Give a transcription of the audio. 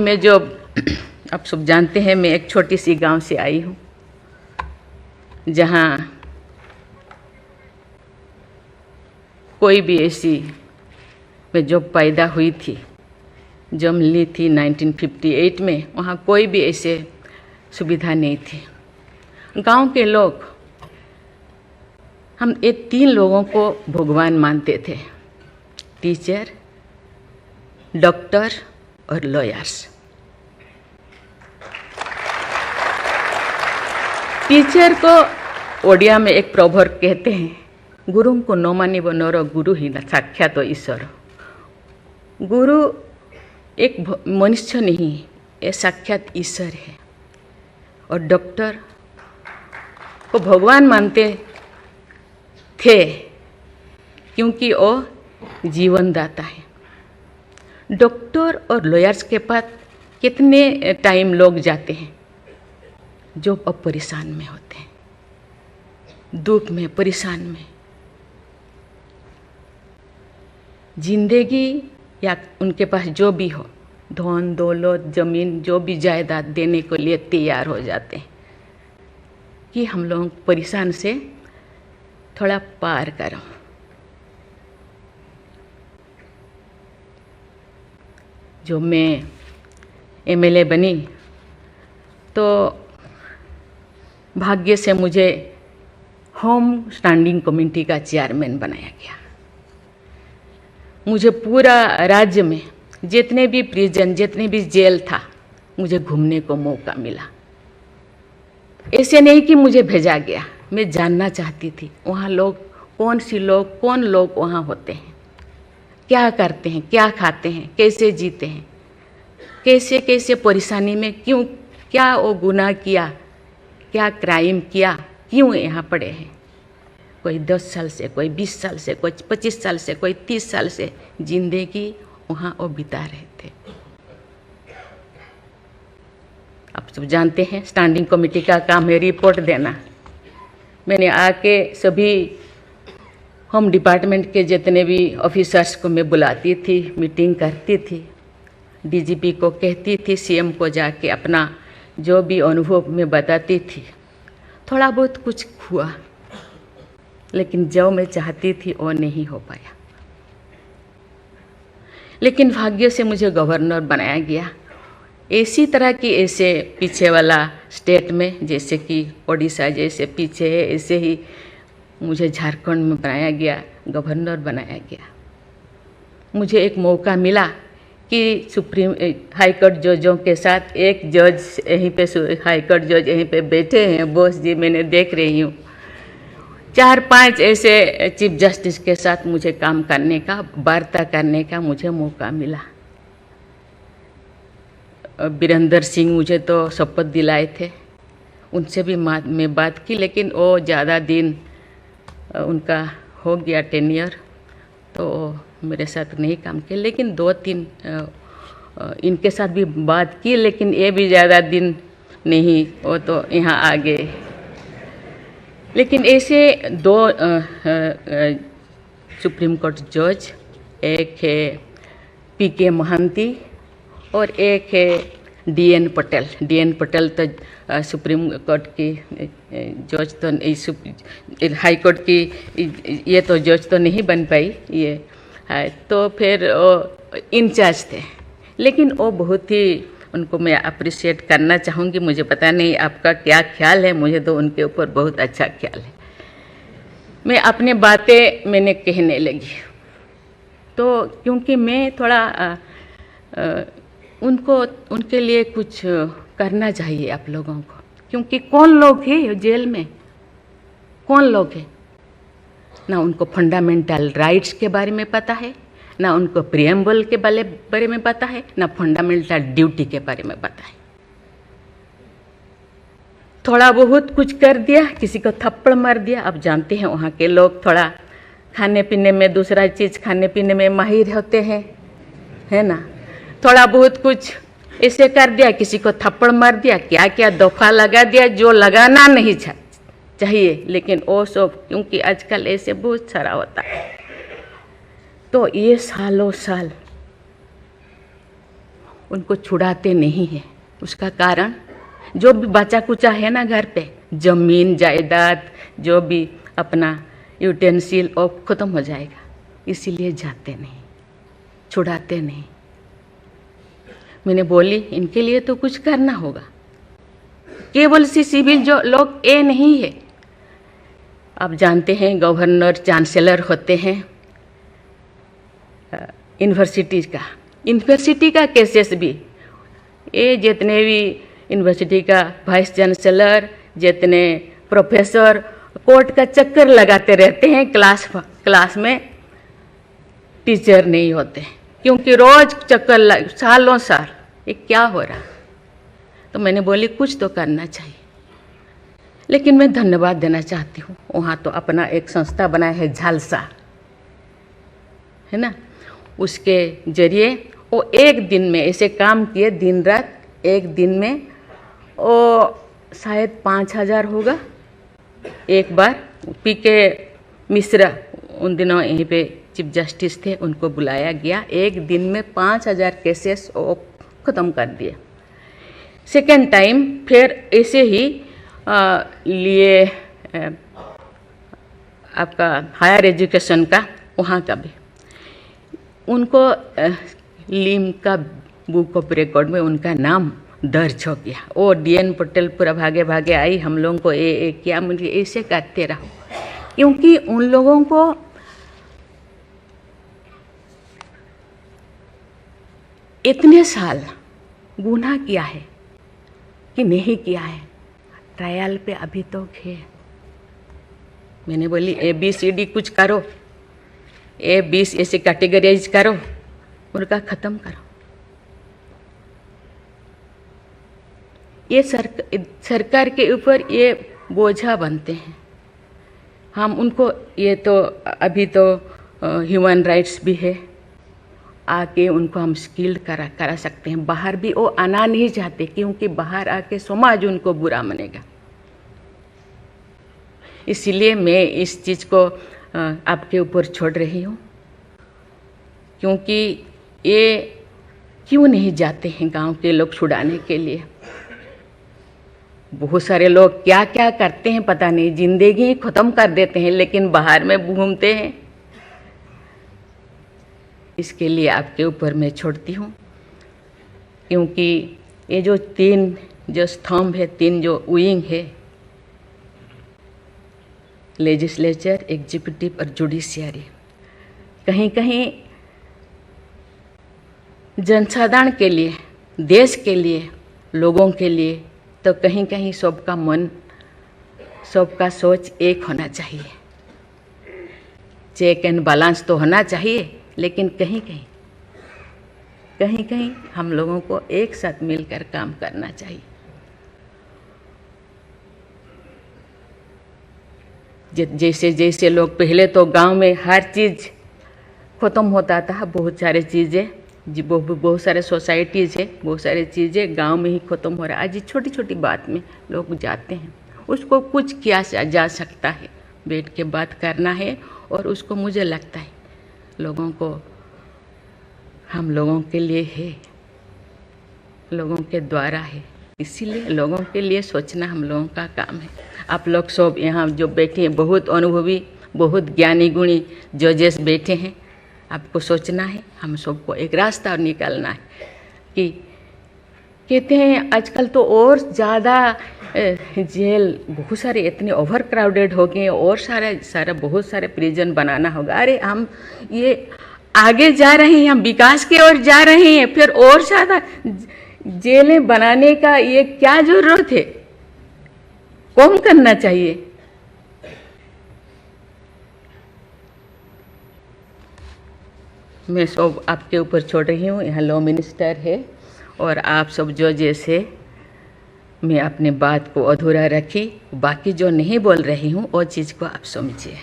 मैं जो आप सब जानते हैं, मैं एक छोटी सी गांव से आई हूँ, जहाँ कोई भी ऐसी, मैं जब पैदा हुई थी, जन्म ली थी 1958 में, वहाँ कोई भी ऐसे सुविधा नहीं थी। गांव के लोग, हम ये 3 लोगों को भगवान मानते थे, टीचर, डॉक्टर और लॉयर्स। टीचर को ओडिया में एक प्रोवर्ब कहते हैं, गुरु को न मानिब नर गुरु ही न साक्षात ईश्वर। गुरु एक मनुष्य नहीं, ये साक्षात ईश्वर है। और डॉक्टर को भगवान मानते थे क्योंकि वो जीवनदाता है। डॉक्टर और लॉयर्स के पास कितने टाइम लोग जाते हैं जो अब परेशान में होते हैं, दुख में, परेशान में। जिंदगी या उनके पास जो भी हो, धन दौलत, जमीन, जो भी जायदाद देने के लिए तैयार हो जाते हैं कि हम लोग परेशान से थोड़ा पार करो। जो मैं एमएलए बनी तो भाग्य से मुझे होम स्टैंडिंग कमेटी का चेयरमैन बनाया गया। मुझे पूरा राज्य में जितने भी प्रिजन, जितने भी जेल था, मुझे घूमने को मौका मिला। ऐसे नहीं कि मुझे भेजा गया, मैं जानना चाहती थी वहाँ लोग कौन लोग वहाँ होते हैं, क्या करते हैं, क्या खाते हैं, कैसे जीते हैं, कैसे कैसे परेशानी में, क्यों, क्या वो गुनाह किया, क्या क्राइम किया, क्यों यहाँ पड़े हैं। कोई 10 साल से, कोई 20 साल से, कोई 25 साल से, कोई 30 साल से जिंदगी वहाँ वो बिता रहे थे। आप सब जानते हैं स्टैंडिंग कमेटी का काम है रिपोर्ट देना। मैंने आके सभी होम डिपार्टमेंट के जितने भी ऑफिसर्स को मैं बुलाती थी, मीटिंग करती थी, डीजीपी को कहती थी, सीएम को जाके अपना जो भी अनुभव मैं बताती थी। थोड़ा बहुत कुछ हुआ, लेकिन जो मैं चाहती थी वो नहीं हो पाया। लेकिन भाग्य से मुझे गवर्नर बनाया गया। इसी तरह की, ऐसे पीछे वाला स्टेट में, जैसे कि ओडिशा जैसे पीछे है, ऐसे ही मुझे झारखंड में बनाया गया, गवर्नर बनाया गया। मुझे एक मौका मिला कि सुप्रीम हाई कोर्ट जजों के साथ एक जज यहीं पे, हाई कोर्ट जज यहीं पे बैठे हैं, बॉस जी, मैंने देख रही हूँ। 4-5 ऐसे चीफ जस्टिस के साथ मुझे काम करने का, वार्ता करने का मुझे मौका मिला। वीरेंद्र सिंह मुझे तो शपथ दिलाए थे, उनसे भी मैं बात की, लेकिन वो ज़्यादा दिन उनका हो गया टेन्योर, तो मेरे साथ नहीं काम किया। लेकिन 2-3 इनके साथ भी बात की, लेकिन ये भी ज़्यादा दिन नहीं, वो तो यहाँ आ गए। लेकिन ऐसे 2 सुप्रीम कोर्ट जज, एक है पीके महांती और एक है डीएन पटेल। डीएन पटेल तो सुप्रीम कोर्ट की जज तो, हाई कोर्ट की ये तो जज तो नहीं बन पाई ये है, तो फिर वो इंचार्ज थे। लेकिन वो बहुत ही, उनको मैं अप्रिशिएट करना चाहूँगी। मुझे पता नहीं आपका क्या ख्याल है, मुझे तो उनके ऊपर बहुत अच्छा ख्याल है। मैं अपने बातें मैंने कहने लगी, तो क्योंकि मैं थोड़ा उनके लिए कुछ करना चाहिए आप लोगों को, क्योंकि कौन लोग हैं जेल में, कौन लोग हैं, ना उनको फंडामेंटल राइट्स के बारे में पता है, ना उनको प्रिएम्बल के बारे में पता है, ना फंडामेंटल ड्यूटी के बारे में पता है। थोड़ा बहुत कुछ कर दिया, किसी को थप्पड़ मार दिया। आप जानते हैं वहाँ के लोग थोड़ा खाने पीने में, दूसरा चीज़ खाने पीने में माहिर होते हैं, है ना। थोड़ा बहुत कुछ ऐसे कर दिया, किसी को थप्पड़ मार दिया, क्या क्या दफा लगा दिया जो लगाना नहीं चाहिए, लेकिन वो सब क्योंकि आजकल ऐसे बहुत सारा होता है, तो ये सालों साल उनको छुड़ाते नहीं हैं। उसका कारण जो भी बचा कुचा है ना घर पे, जमीन जायदाद जो भी अपना यूटेंसिल वो ख़त्म हो जाएगा, इसीलिए जाते नहीं, छुड़ाते नहीं। मैंने बोली इनके लिए तो कुछ करना होगा, केवल सी सिविल जो लोग ये नहीं है। आप जानते हैं गवर्नर चांसलर होते हैं यूनिवर्सिटी का केसेस भी, ये जितने भी यूनिवर्सिटी का वाइस चांसलर, जितने प्रोफेसर कोर्ट का चक्कर लगाते रहते हैं, क्लास में टीचर नहीं होते, क्योंकि रोज चक्कर सालों साल, ये क्या हो रहा। तो मैंने बोली कुछ तो करना चाहिए। लेकिन मैं धन्यवाद देना चाहती हूँ, वहाँ तो अपना एक संस्था बनाया है झालसा, है ना, उसके जरिए वो एक दिन में ऐसे काम किए, दिन रात, एक दिन में वो शायद 5,000 होगा। एक बार पीके मिश्रा उन दिनों यहीं पे चीफ जस्टिस थे, उनको बुलाया गया, एक दिन में 5,000 केसेस वो ख़त्म कर दिए। सेकेंड टाइम फिर ऐसे ही लिए आपका हायर एजुकेशन का, वहाँ का भी उनको लीम का बुक ऑफ रिकॉर्ड में उनका नाम दर्ज हो गया। वो DN पटेल पूरा भागे भागे आई, हम लोगों को ये किया, मुझे ऐसे करते रहो, क्योंकि उन लोगों को इतने साल गुनाह किया है कि नहीं किया है, ट्रायल पे अभी तो है। मैंने बोली ABCD कुछ करो, A20 ऐसे कैटेगराइज करो, उनका ख़त्म करो। ये सरकार के ऊपर ये बोझा बनते हैं। हम उनको, ये तो अभी तो ह्यूमन राइट्स भी है, आके उनको हम स्किल्ड करा सकते हैं। बाहर भी वो आना नहीं चाहते, क्योंकि बाहर आके समाज उनको बुरा मानेगा। इसीलिए मैं इस चीज़ को आपके ऊपर छोड़ रही हूँ, क्योंकि ये क्यों नहीं जाते हैं गांव के लोग छुड़ाने के लिए। बहुत सारे लोग क्या क्या करते हैं पता नहीं, जिंदगी ही ख़त्म कर देते हैं, लेकिन बाहर में घूमते हैं। इसके लिए आपके ऊपर मैं छोड़ती हूँ, क्योंकि ये जो 3 जो स्तंभ है, 3 जो विंग है, लेजिस्लेचर, एग्जीक्यूटिव और जुडिशियरी, कहीं कहीं जनसाधारण के लिए, देश के लिए, लोगों के लिए, तो कहीं कहीं सबका मन, सबका सोच एक होना चाहिए। चेक एंड बैलेंस तो होना चाहिए, लेकिन कहीं कहीं हम लोगों को एक साथ मिलकर काम करना चाहिए। जैसे जैसे लोग, पहले तो गांव में हर चीज़ ख़त्म होता था, बहुत सारे चीज़ें, बहुत सारे सोसाइटीज़ है, बहुत सारी चीज़ें गांव में ही ख़त्म हो रहा है। आज छोटी छोटी बात में लोग जाते हैं, उसको कुछ किया जा सकता है, बैठ के बात करना है। और उसको मुझे लगता है लोगों को, हम लोगों के लिए है, लोगों के द्वारा है, इसीलिए लोगों के लिए सोचना हम लोगों का काम है। आप लोग सब यहाँ जो बैठे हैं, बहुत अनुभवी, बहुत ज्ञानी गुणी जजेस बैठे हैं, आपको सोचना है, हम सबको एक रास्ता निकालना है। कि कहते हैं आजकल तो और ज़्यादा जेल, बहुत सारे इतने ओवर क्राउडेड हो गए, और सारा बहुत सारे प्रिजन बनाना होगा। अरे हम ये आगे जा रहे हैं, हम विकास की ओर जा रहे हैं, फिर और ज़्यादा जेलें बनाने का ये क्या ज़रूरत है? कम करना चाहिए। मैं सब आपके ऊपर छोड़ रही हूँ, यहाँ लॉ मिनिस्टर है, और आप सब जो जैसे, मैं अपने बात को अधूरा रखी, बाकी जो नहीं बोल रही हूँ वो चीज़ को आप समझिए।